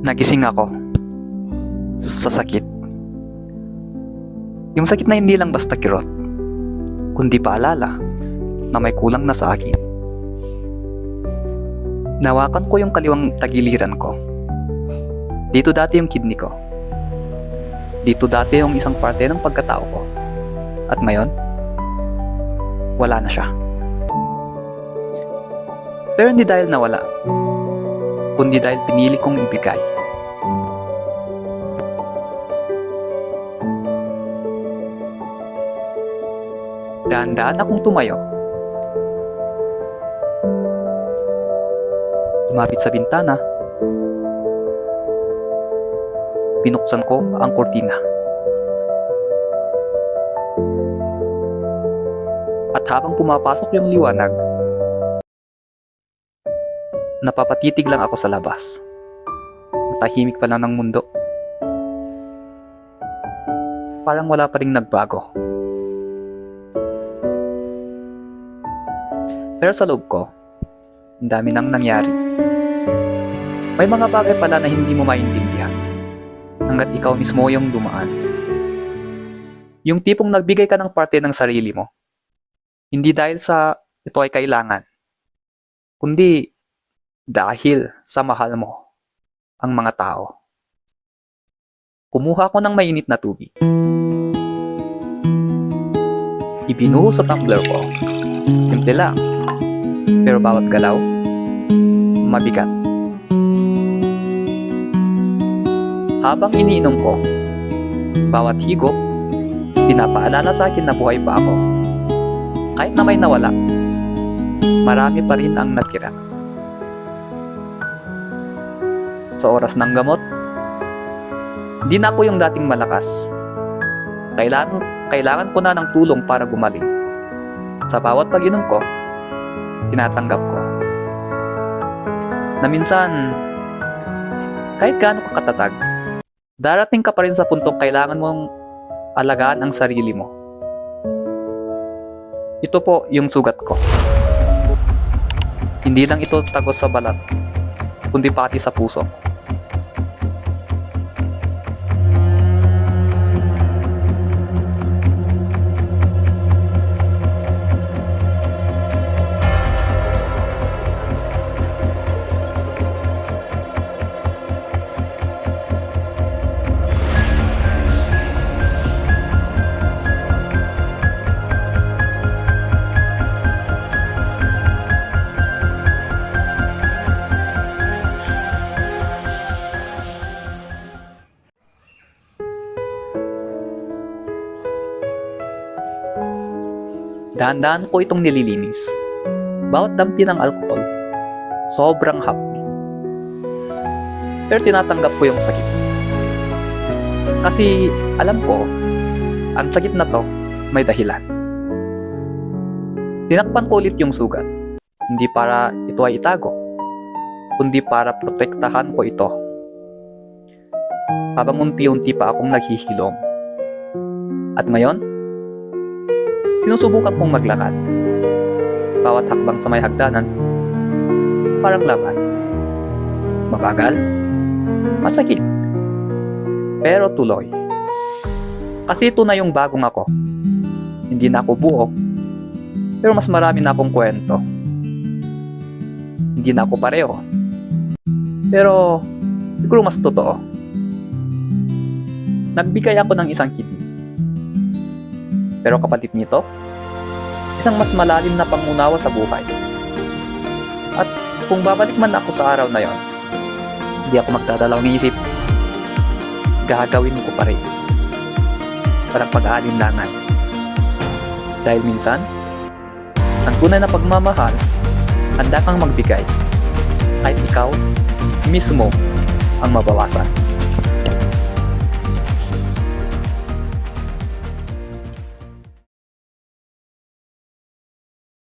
Nagising ako sa sakit. Yung sakit na hindi lang basta kirot, kundi paalala na may kulang na sa akin. Nawakan ko yung kaliwang tagiliran ko. Dito dati yung kidney ko. Dito dati yung isang parte ng pagkatao ko. At ngayon, wala na siya. Pero hindi dahil nawala, kundi dahil pinili kong ibigay. Dahan-dahan akong tumayo. Lumapit sa bintana. Binuksan ko ang kurtina. At habang pumapasok yung liwanag, napapatitig lang ako sa labas. Natahimik pa lang ng mundo. Parang wala pa ring nagbago. Pero sa loob ko, ang dami nang nangyari. May mga bagay pala na hindi mo maintindihan hanggat ikaw mismo yung dumaan. Yung tipong nagbigay ka ng parte ng sarili mo, hindi dahil sa ito ay kailangan, kundi dahil sa mahal mo ang mga tao. Kumuha ko ng mainit na tubig. Ibinuhos sa tumbler ko. Simple lang. Pero bawat galaw, mabigat. Habang iniinom ko, bawat higop, pinapaalala sa akin na buhay pa ako. Kahit na may nawala, marami pa rin ang natira. Sa oras ng gamot, hindi na ako yung dating malakas. Kailangan ko na ng tulong para gumaling. Sa bawat pag-inom ko, tinatanggap ko na minsan, kahit gaano ka katatag, darating ka pa rin sa puntong kailangan mong alagaan ang sarili mo. Ito po yung sugat ko. Hindi lang ito tagos sa balat, kundi pati sa puso. Dahan-dahan ko itong nililinis. Bawat dampi ng alcohol, sobrang hapdi. Pero tinatanggap ko yung sakit. Kasi alam ko, ang sakit na to may dahilan. Tinakpan ko ulit yung sugat. Hindi para ito ay itago, kundi para protektahan ko ito. Habang unti-unti pa akong naghihilom. At ngayon, sinusubukan kong maglakad. Bawat hakbang sa may hagdanan, parang laban. Mabagal, masakit, pero tuloy. Kasi ito na yung bagong ako. Hindi na ako buo, pero mas marami na akong kwento. Hindi na ako pareho, pero siguro mas totoo. Nagbigay ako ng isang kidney. Pero kapalit nito, isang mas malalim na pangunawa sa buhay. At kung babalik man ako sa araw na yon, hindi ako magdadalawang isip. Gagawin ko pa rin. Parang pag-aalinlangan. Dahil minsan, ang tunay na pagmamahal, handa kang magbigay. Kahit ikaw, mismo, ang mabawasan.